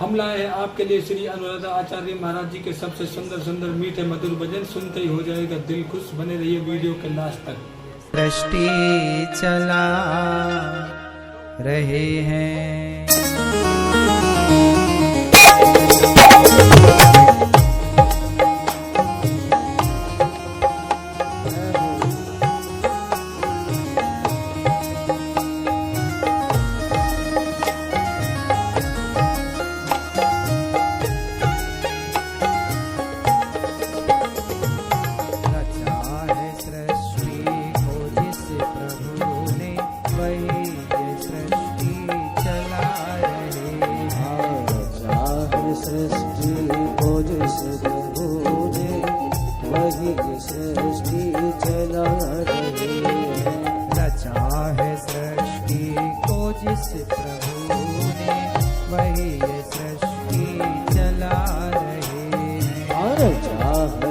हम लाए हैं आपके लिए श्री अनुराधा आचार्य महाराज जी के सबसे सुंदर सुंदर मीठे मधुर भजन। सुनते ही हो जाएगा दिल खुश। बने रहिए वीडियो के लास्ट तक। सृष्टि चला रहे हैं,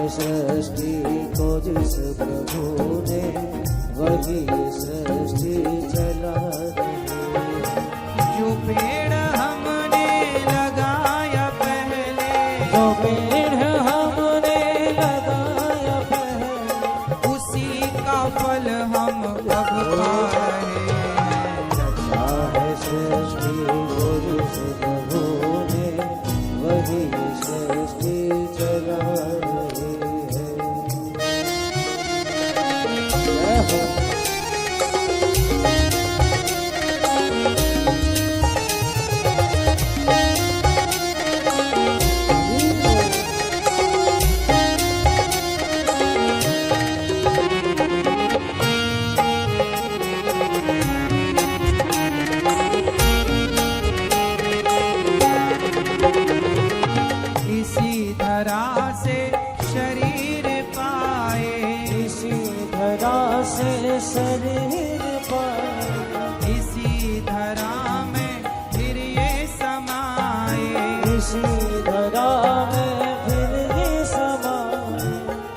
सृष्टि को जिस प्रभु ने वही सृष्टि चला रही है। जो पेड़ हमने लगाया पहले, जो पेड़ हमने लगाया पहले, उसी का फल हम अब पा रहे हैं। रचा है सृष्टि को जिस प्रभु ने वही सृष्टि चला रही है। इसी धरा से शरीर पाए, इसी धरा से शरीर पाए, इसी धरा में फिर ये समाए। इसी धरा में फिर ये समाए।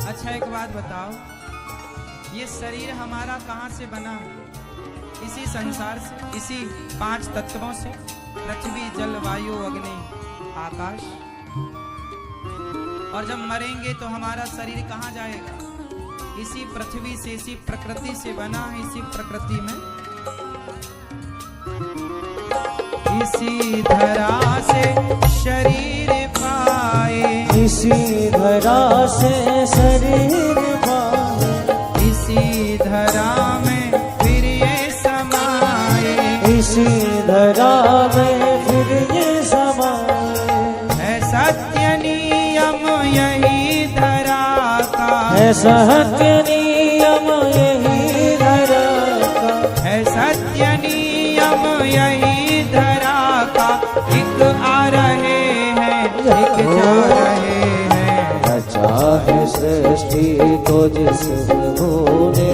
अच्छा एक बात बताओ, ये शरीर हमारा कहाँ से बना? इसी संसार से, इसी 5 तत्वों से, पृथ्वी जल वायु अग्नि आकाश। और जब मरेंगे तो हमारा शरीर कहाँ जाएगा? इसी पृथ्वी से, इसी प्रकृति से बना है। इसी प्रकृति में, इसी धरा से शरीर पाए, इसी धरा से शरीर पाए, इसी धरा में फिर ये समाए। इसी धरा में फिर ये समाए। है सत्य नियम यही धरा का, है सत्य नियम यही धरा का, है सत्य नियम यही धरा का। एक आ रहे हैं, एक जा रहे हैं। रचा है सृष्टि को जिस प्रभु ने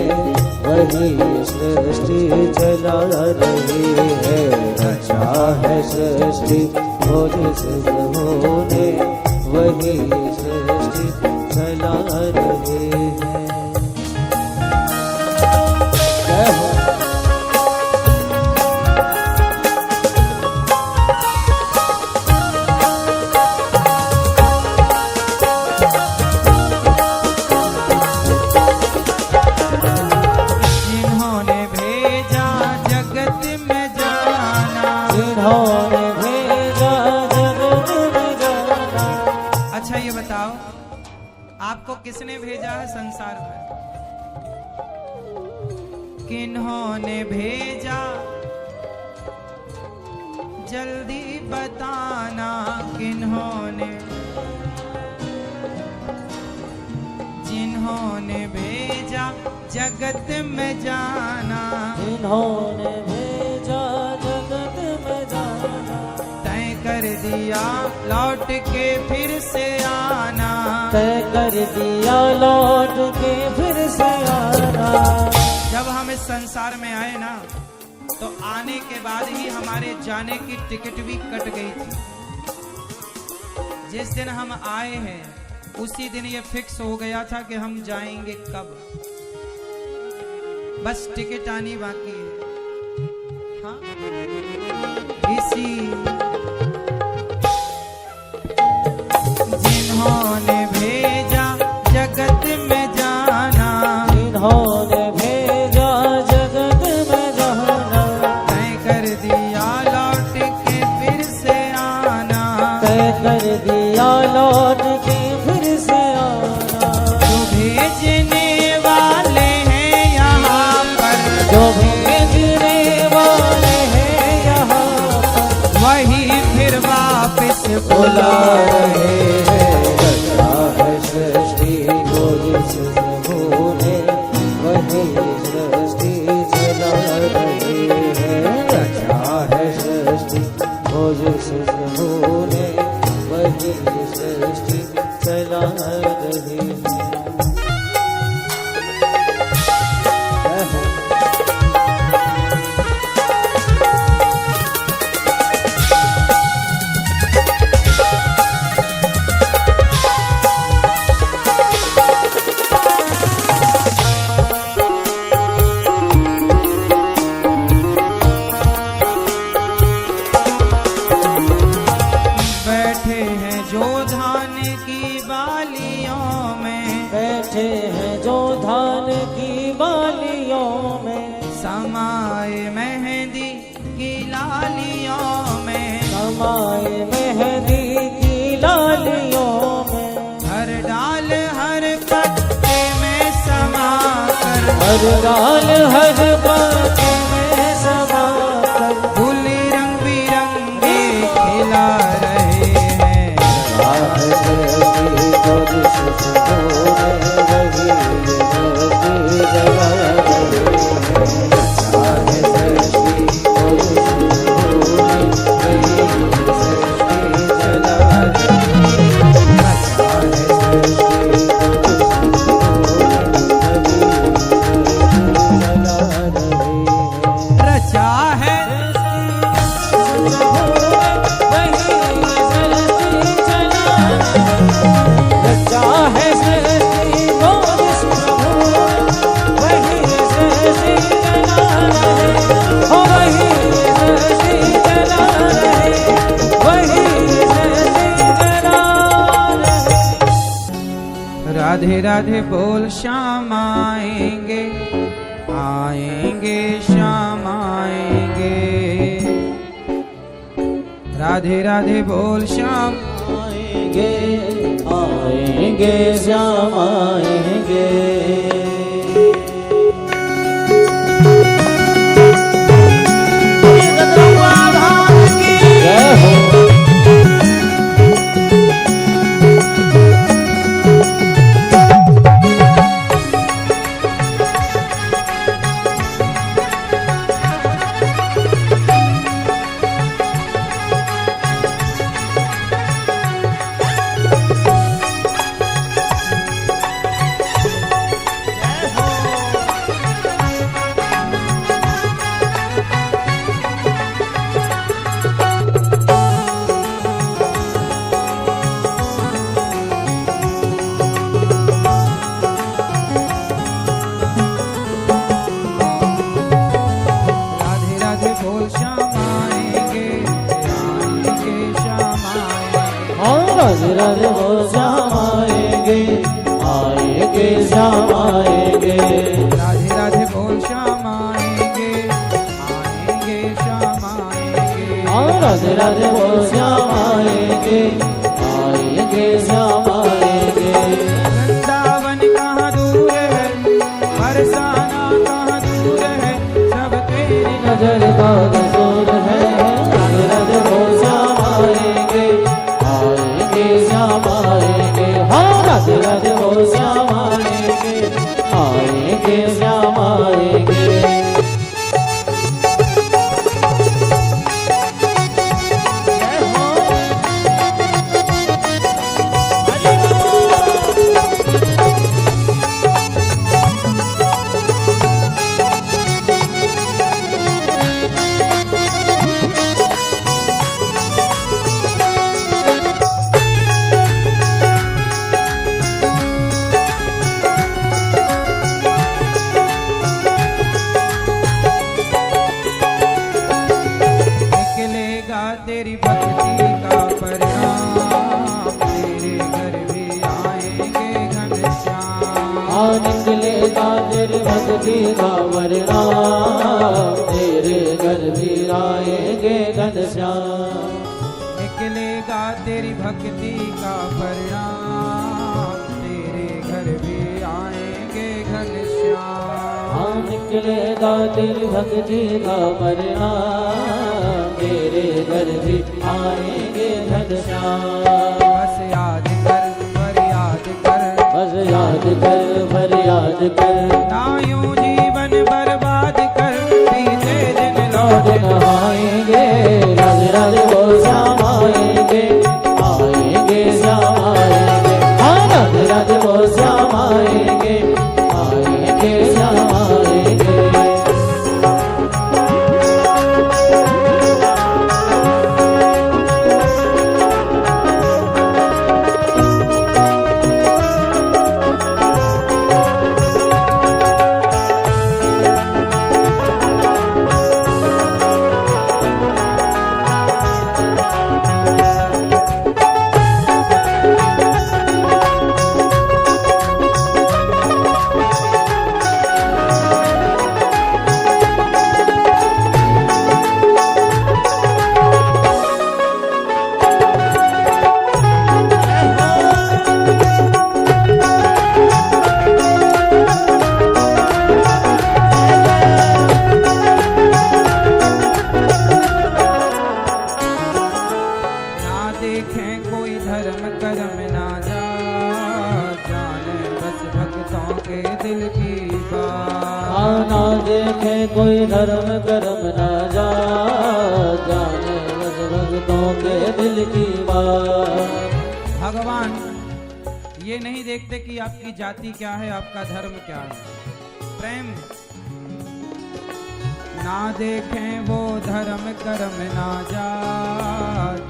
वही सृष्टि चला रही है। रचा है सृष्टि को जिस प्रभु ने वही सृष्टि चला रही है। जय हो। जिन्होंने भेजा जगत में जाना, जिन्होंने भेजा जगत में जाना। अच्छा ये बताओ, आपको किसने भेजा है संसार में? किन्होंने भेजा? जल्दी बताना किन्होंने। जिन्होंने भेजा जगत में जाना, जिन्होंने भेजा जगत में जाना। तय कर दिया लौट के फिर से आना, तय कर दिया लौट के फिर से आना। जब हम इस संसार में आए ना, तो आने के बाद ही हमारे जाने की टिकट भी कट गई थी। जिस दिन हम आए हैं उसी दिन ये फिक्स हो गया था कि हम जाएंगे कब। बस टिकट आनी बाकी है। हाँ, इसी कर दिया लौट के फिर से आना। जो भेजने वाले हैं यहाँ पर, जो भेजने वाले हैं यहाँ पर, वही फिर वापस बुला रहे हैं। रचा है सृष्टि को जिस प्रभु ने, वही सृष्टि चला रही है। रचा है सृष्टि को जिस प्रभु ने, वही सृष्टि चला रही है। बैठे हैं जो धान की बालियों में, बैठे हैं जो धान की बालियों में, समाए मेहंदी की लालियों में, समाए मेहंदी की लालियों में, हर डाल हर पत्ते में समा कर, हर डाल हर पत्ते में समा कर, फूल रंग बिरंगे खिला रहे हैं। सृष्टि को जिस प्रभु ने, वही सृष्टि जगा रही है। सृष्टि को जिस प्रभु ने, वही सृष्टि जगा रही है। रचा है राधे राधे बोल श्याम आएंगे, आएंगे श्याम आएंगे। राधे राधे बोल श्याम आएंगे, आएंगे श्याम आएंगे। जय हो। राधे राधे बोल श्याम आएंगे, आएंगे श्याम आएंगे। राधे राधे बोल श्याम आएंगे, आएंगे श्याम आएंगे। राधे राधे बोल श्याम आएंगे, आएंगे श्याम आएंगे। वृंदावन कहाँ दूर है, बरसाना कहाँ दूर है, सब तेरी नजर का कसूर है। राधे राधे बोल श्याम आएंगे, आएंगे श्याम आएंगे। हाँ राधे राधे बोल श्याम आएंगे, आएंगे श्याम आएंगे। तेरी भक्ति का परिणाम, तेरे घर भी आएंगे घनश्याम। निकलेगा तेरी भक्ति का परिणाम, तेरे घर भी आएंगे घनश्याम। निकलेगा निकलेगा तेरी भक्ति का परिणाम, तेरे घर भी आएंगे घनश्याम। निकलेगा तेरी भक्ति का परिणाम, तेरे घर भी आएंगे घनश्याम। बस याद कर फरियाद कर, बस याद कर फरियाद कर, ना यूं जीवन बर्बाद कर, बीते दिन लौट लौट न आएंगे। राधे राधे बोल श्याम आएंगे, आएंगे श्याम आएंगे। हाँ राधे राधे बोल श्याम आएंगे, आएंगे श्याम आएंगे। ना देखे कोई धर्म कर्म ना जा, जाने बस भक्तों के दिल की बात। भगवान ये नहीं देखते कि आपकी जाति क्या है, आपका धर्म क्या है। प्रेम ना देखें वो धर्म कर्म ना जा,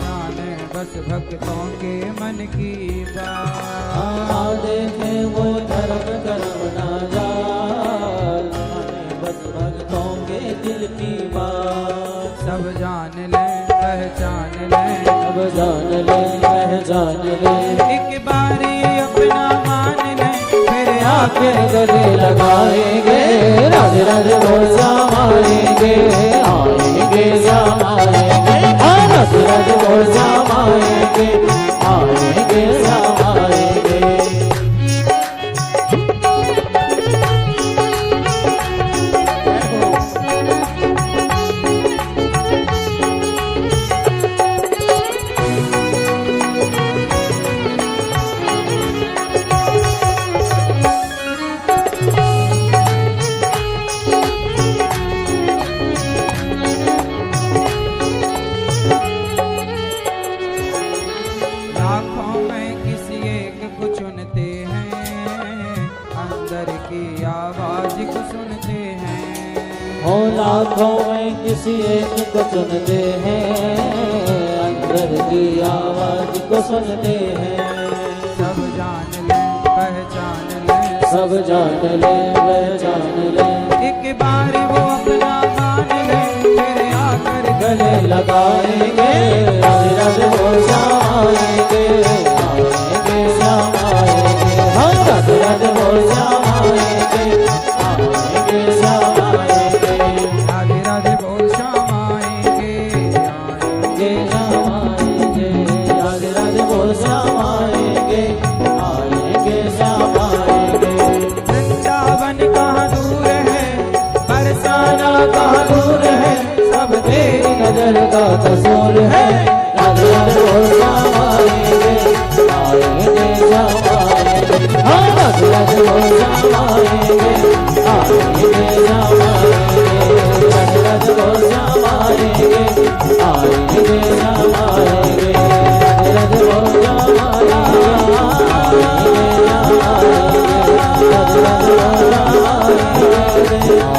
जाने बस भक्तों के मन की बात। ना देखें वो धर्म कर्म ना जा, बस भक्तों के दिल की बात। सब जान ले पहचान ले, सब जान ले पहचान ले, एक बारी अपना मान ले, फिर आके गले लगाएंगे। राधे राधे बोल श्याम आएंगे, आएंगे श्याम आएंगे। राधे राधे बोल श्याम आएंगे, आएंगे श्याम आएंगे। लाखों में किसी एक को चुनते हैं, अंदर की आवाज को सुनते हैं। सब जान ले पहचान ले, सब जान ले पहचान ले, एक बार वो अपना मान ले, फिर आकर गले लगाएंगे। राधे राधे बोल श्याम आएंगे, आएंगे श्याम आएंगे। हाँ राधे राधे बोल श्याम आएंगे, आएंगे श्याम आएंगे। राधे राधे बोल श्याम आएंगे, आएंगे श्याम आएंगे। राधे राधे बोल श्याम आएंगे, आएंगे श्याम आएंगे। वृंदावन कहाँ दूर है, बरसाना कहाँ दूर है, सब तेरी नजर का कसूर है। राधे राधे बोल श्याम आएंगे, आएंगे श्याम आएंगे। हाँ राधे राधे बोल श्याम आएंगे, आएंगे श्याम आएंगे। राधे राधे बोल श्याम आएंगे, आएंगे श्याम आएंगे। राधे राधे बोल श्याम आएंगे, आएंगे श्याम आएंगे।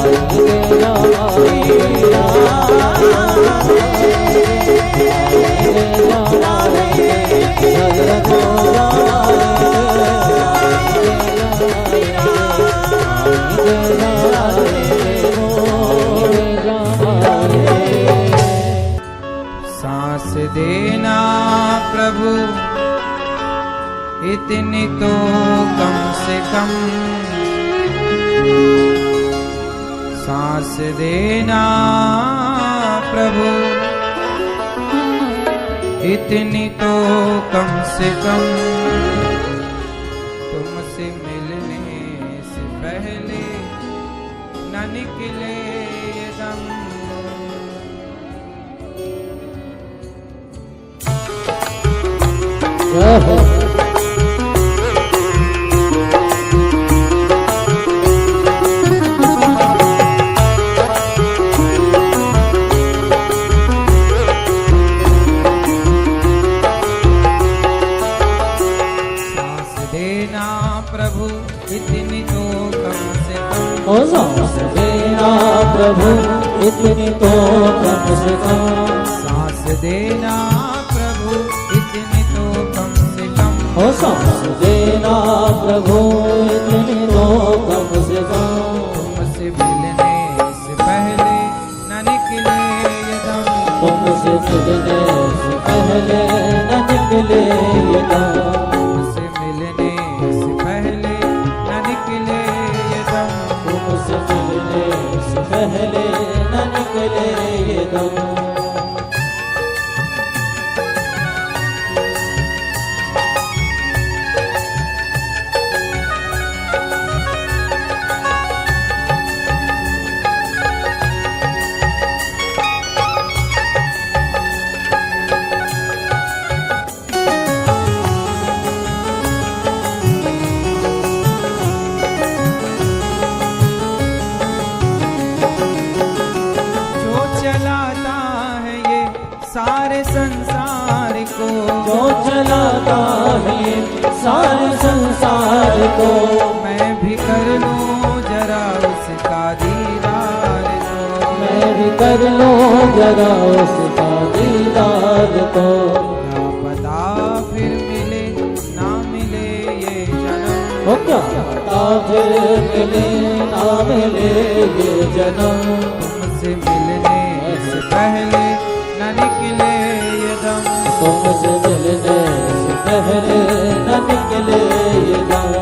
राधे राधे बोल श्याम आएंगे, आएंगे श्याम सांस देना प्रभु इतनी तो कम से कम, सांस देना प्रभु इतनी तो कम से कम तुमसे मिलने से पहले न निकले ये दम। जय हो। प्रभु इतनी तो कम से कम। ओ सांस देना प्रभु इतनी तो कम से कम। सांस देना प्रभु इतनी तो कम से कम। ओ सांस देना प्रभु इतनी तो कम से कम। तुमसे मिलने से पहले न निकले ये दम। तुमसे मिलने से पहले न निकले ये दम। पहले न निकले ये दम। सारे संसार को जो चलाता है सारे संसार को। मैं भी कर लूं जरा उसका दीदार को। मैं भी कर लूं जरा उसका दीदार को। क्या पता फिर मिले ना मिले ये जन्म। हो क्या पता फिर मिले ना मिले ये जन्म। तुमसे मिलने से पहले न निकले ये दम। तुमसे मिलने से पहले न निकले ये दम।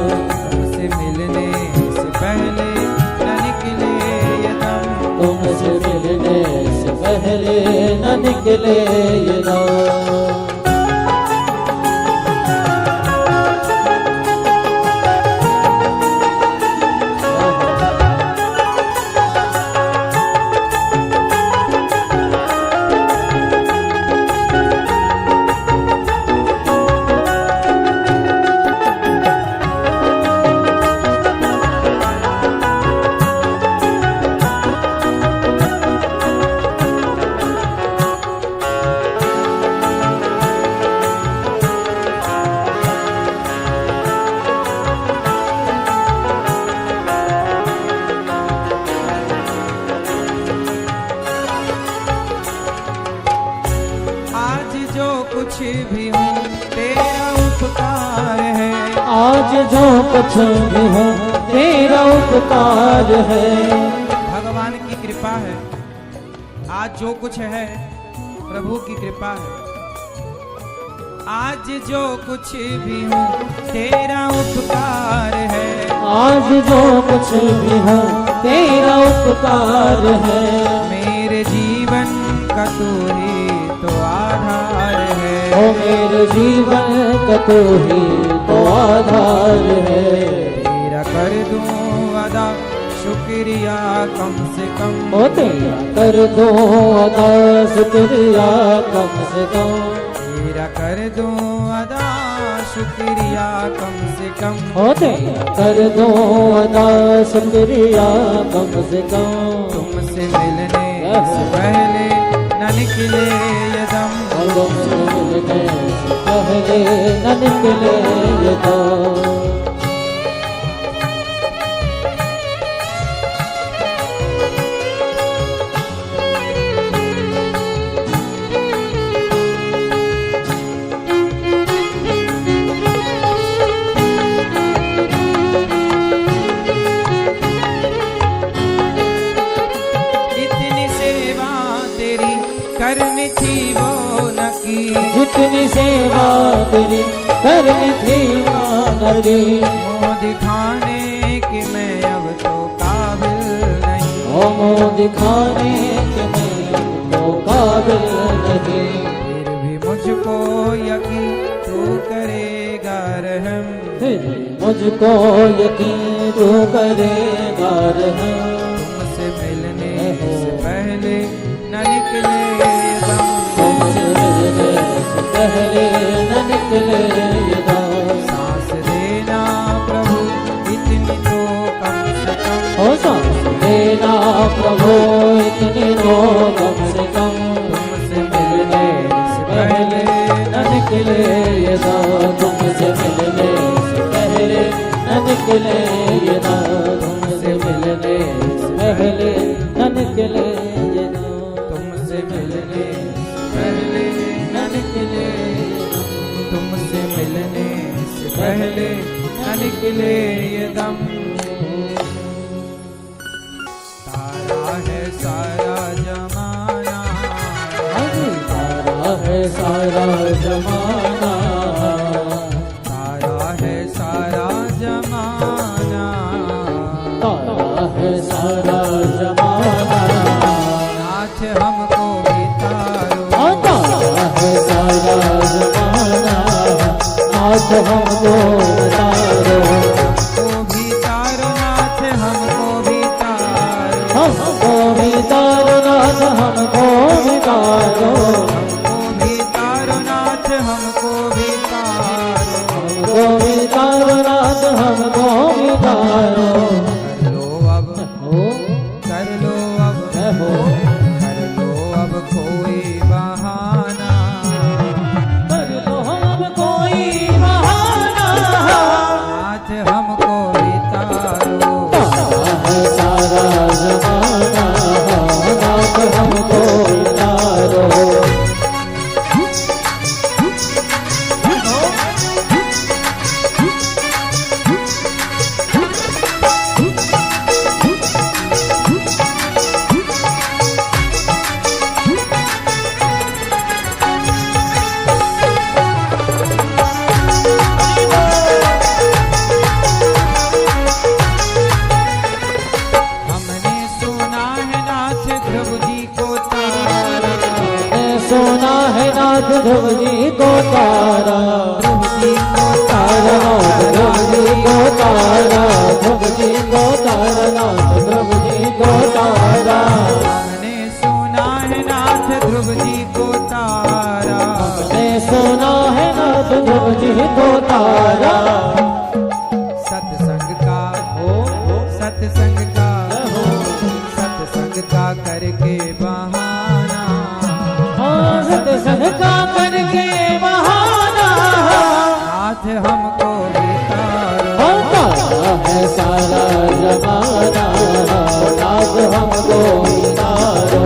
तुमसे मिलने से पहले न निकले ये दम। तुमसे मिलने से पहले न निकले ये दम। कुछ भी हो तेरा उपकार है। आज जो कुछ भी हो तेरा उपकार है। भगवान की कृपा है। आज जो कुछ है प्रभु की कृपा है। आज जो कुछ भी हो तेरा उपकार है। आज जो कुछ भी हो तेरा उपकार है। मेरे जीवन का तू ही तो आधार है। ओ मेरे जीवन का तू ही तो आधार है। तेरा कर दूं अदा शुक्रिया कम से कम। ओ तेरा कर दूं अदा शुक्रिया कम से कम। तेरा कर दूं अदा शुक्रिया कम से कम। ओ तेरा कर दूं अदा शुक्रिया कम से कम। तुमसे मिलने से पहले न निकले ये दम। तुमसे मिलने से पहले न निकले ये दम। करनी थी वो न की। जितनी सेवा तेरी करनी थी वो न की। मुँह दिखाने की मैं अब तो काबिल नहीं। ओ मुँह दिखाने की मैं अब तो काबिल नहीं। फिर भी मुझको यकीन तू करेगा रहम, फिर मुझको यकीन तू करेगा रहम। तुमसे मिलने से पहले न निकले दम, तुमसे मिलने से पहले न निकले दम। सांस देना प्रभु इतनी तो कम से कम, ओ सांस देना प्रभु इतनी तो कम से कम। तुमसे मिलने से पहले न निकले ये दम, तुमसे मिलने से पहले न निकले ये दम। तुमसे मिलने से पहले न निकले ये दम। तुमसे मिलने से पहले न निकले, तुमसे मिलने से पहले न निकले ये दम। तारा है सारा जमाना, तारा है सारा जमाना, तारा है सारा जमाना, तारा है सारा जमाना। नाथ हमको भी तारो, तारा है सारा जमाना, नाथ हमको तारो। हमको भी तारो नाथ, हमको भी तारो, हमको भी तारो नाथ, हमको भी तारो। हमको भी तारो नाथ, हमको भी तारो। हमको भी तारो नाथ, हमको भी तारो। कर लो अब, हो कर लो अब, हो कर लो अब कोई बहाना, कर लो अब कोई बहाना। नाथ हमको भी तारो। तारा है सारा जमाना, नाथ हमको तारो। हमने सुना है नाथ ध्रुव जी को तारा, सोना है नाथ ध्रुव जी को तारा। ध्रुव जी को तारा तारा, ध्रुव जी को तारा, ध्रुव जी को तारा, नाथ ध्रुव जी को तारा। हमने सुना है नाथ ध्रुव जी को तारा। हमने सोना है नाथ ध्रुव जी को तारा। सत्संग का हो सत्संग का सत्संग का करके बहाना, हाँ, सत्संग का करके बहाना। नाथ हमको भी तारो। हाँ, तारा है सारा जमाना, नाथ हमको तारो।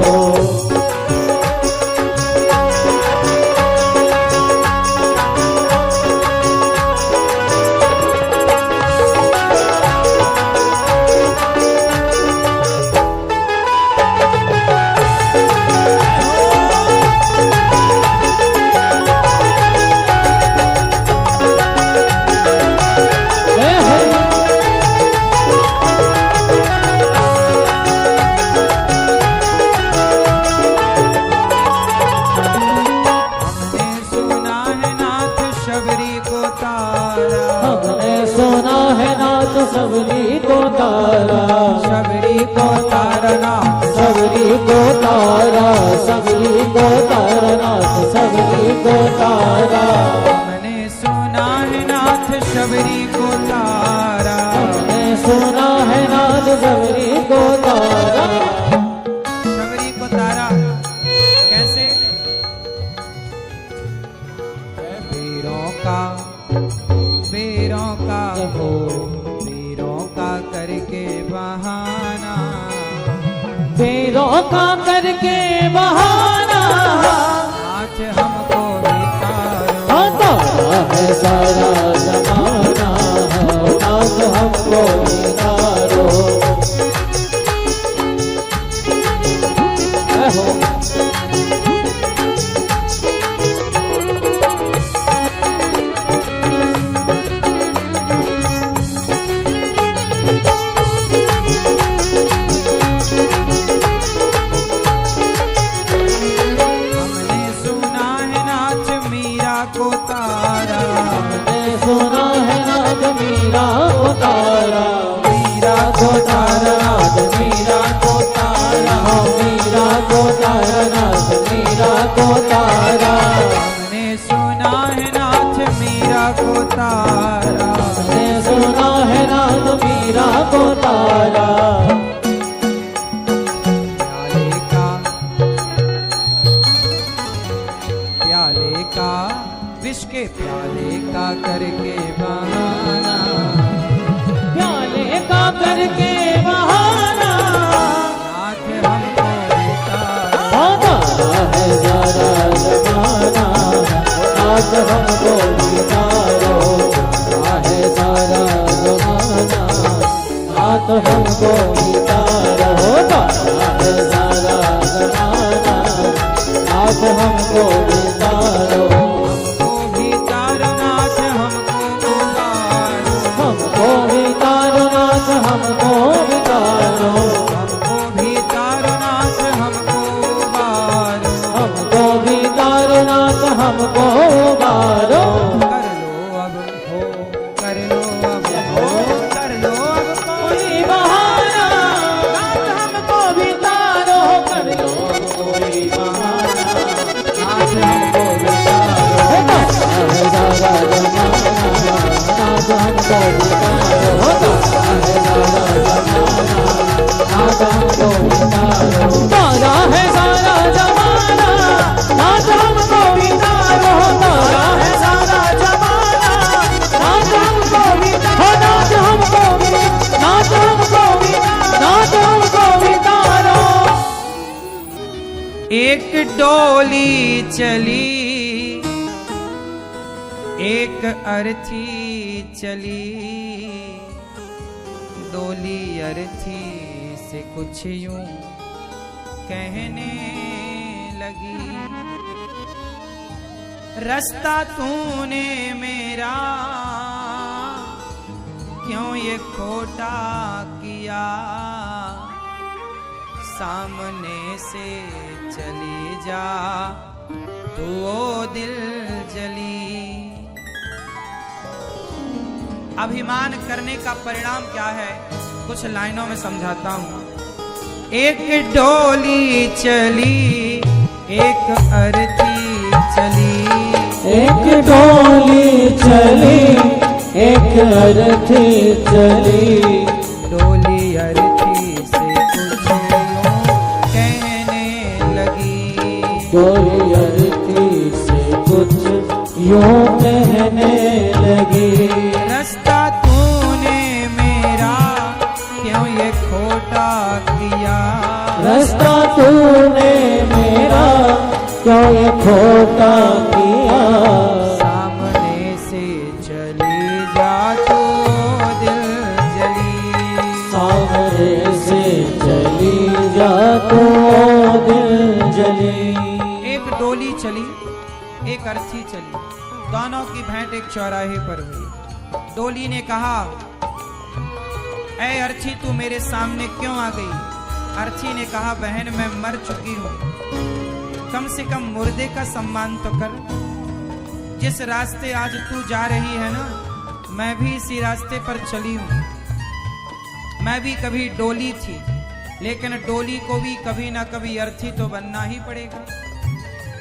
हमने सुना है नाथ शबरी को तारा। हमने सोना है नाथ सबरी को तारा। शबरी को तारा नाथ, सबरी को तारा, सबरी को तारा, नाथ सबरी को तारा। हमने सुना है नाथ शबरी को तारा। हमने सोना है नाथ सबरी को तारा। शबरी को तारा कैसे? बेरों का हो बेरों का करके बहाना, बेरों का करके बहाना। नाथ हमको भी तारो। तारा है सारा जमाना, नाथ हमको तारो। हो हमने सुना है नाथ मीरा को तारा, हमने सुना है नाथ मीरा को तारा, मीरा को तारा नाथ मीरा को तारा, मीरा को तारा नाथ मीरा को तारा, हमने सुना है नाथ मीरा को तारा, हमने सुना है नाथ मीरा को तारा। प्याले का विष के प्याले का करके बहाना, प्याले का करके बहाना, नाथ हमको उतारा, तारा है सारा जमाना, नाथ हमको उतारो, तारा है सारा जमाना, नाथ हमको उतारो, तारा है सारा जमाना, नाथ हमको उतारो, हमको भी तारो नाथ हमको उतारो, हमको भी तारो नाथ हमको उतारो, हमको भी तारो नाथ हमको उतारो, हमको भी तारो नाथ हमको उतारो। कर लो अब हो, कर लो अब हो, कर लो अब कोई बहाना, नाथ हमको भी तारो, कर लो कोई बहाना, नाथ हमको भी तारो, तारा है सारा जमाना, नाथ हमको भी तारो, तारा है सारा जमाना, नाथ हमको भी तारो, तारा है सारा जमाना, नाथ हमको भी तारो, तारा है सारा जमाना, नाथ हमको भी तारो, नाथ हमको भी, नाथ हमको भी, नाथ हमको भी तारो। एक डोली चली, एक अर्थी चली, डोली अर्थी से कुछ यूं कहने लगी, रास्ता तूने मेरा क्यों ये खोटा किया, सामने से चली जा तू ओ दिल जली। अभिमान करने का परिणाम क्या है, कुछ लाइनों में समझाता हूं। एक डोली चली, एक अर्थी चली, एक डोली चली, एक अर्थी चली, डोली अर्थी से कुछ यूं कहने लगी, डोली अर्थी से कुछ यूं कहने लगी, रास्ता तूने मेरा क्यों ये खोटा किया, रास्ता तूने मेरा क्यों ये खोटा किया, सामने से चली जा तो दिल जली, सामने से चली जा तो दिल जली। एक डोली चली, एक अर्थी चली, दोनों की भेंट एक चौराहे पर हुई। डोली ने कहा, ऐ अर्थी तू मेरे सामने क्यों आ गई? अर्थी ने कहा, बहन मैं मर चुकी हूँ, कम से कम मुर्दे का सम्मान तो कर। जिस रास्ते आज तू जा रही है ना, मैं भी इसी रास्ते पर चली हूँ। मैं भी कभी डोली थी, लेकिन डोली को भी कभी ना कभी अर्थी तो बनना ही पड़ेगा।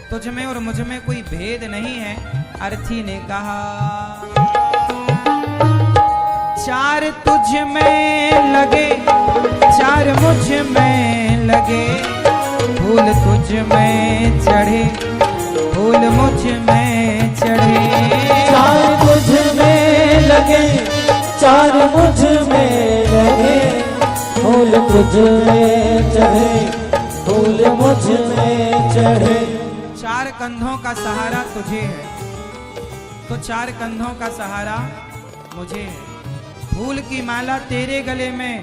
तुझ में और मुझ में कोई भेद नहीं है। अर्थी ने कहा, चार तुझ में लगे, चार मुझ में लगे, फूल तुझ में चढ़े, फूल मुझ में चढ़े, चार मुझ में लगे, चार मुझ में लगे, फूल तुझ में चढ़े, फूल मुझ में चढ़े। चार कंधों का सहारा तुझे है, तो चार कंधों का सहारा मुझे है। फूल की माला तेरे गले में,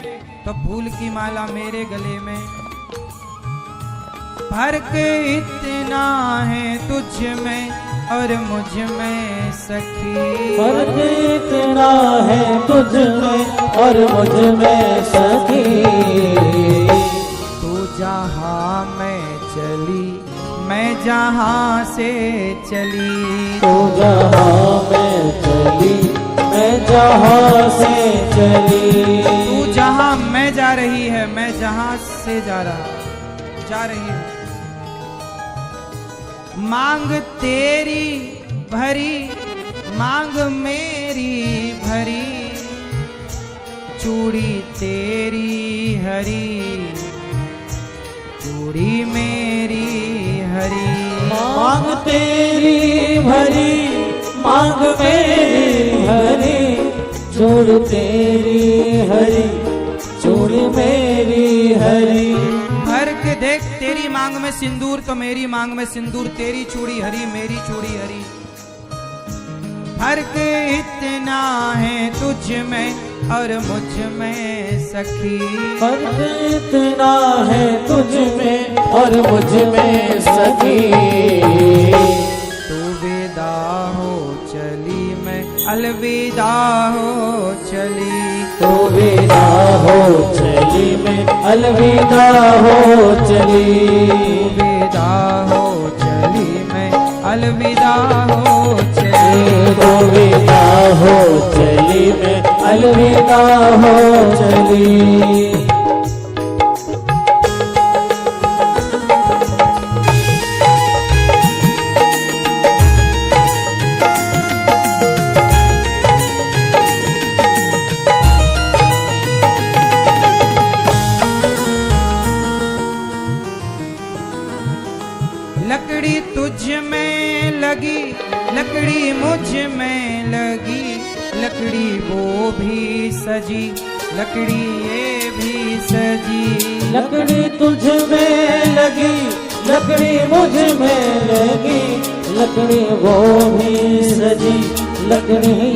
तो फूल की माला मेरे गले में। फर्क इतना है तुझ में और मुझ में सखी, फर्क इतना है तुझ में और मुझ में सखी। तू जहाँ मैं चली, मैं जहाँ से चली, तू जहाँ में चली, मैं जहाँ से चली। तू जहाँ मैं जा रही है, मैं जहाँ से जा रही हूँ। मांग तेरी भरी, मांग मेरी भरी, चूड़ी तेरी हरी, चूड़ी मेरी हरी। मांग तेरी भरी, मांग मेरी हरी, चूड़ी तेरी हरी, चूड़ी मेरी हरी। भर के देख तेरी मांग में सिंदूर तो मेरी मांग में सिंदूर, तेरी चूड़ी हरी मेरी चूड़ी हरी। फर्क इतना है तुझ में और मुझ में सखी, फर्क इतना है तुझ में और मुझ में सखी। तू विदा हो चली, मैं अलविदा हो चली, तू विदा हो चली, मैं अलविदा हो चली। तू विदा हो चली, मैं अलविदा हो चली, तू विदा हो चली, मैं अलविदा हो चली। लकड़ी तुझ में लगी, लकड़ी मुझ में लगी, लकड़ी वो भी सजी, लकड़ी ये भी सजी। लकड़ी तुझ में लगी, लकड़ी मुझ में लगी, लकड़ी वो भी सजी, लकड़ी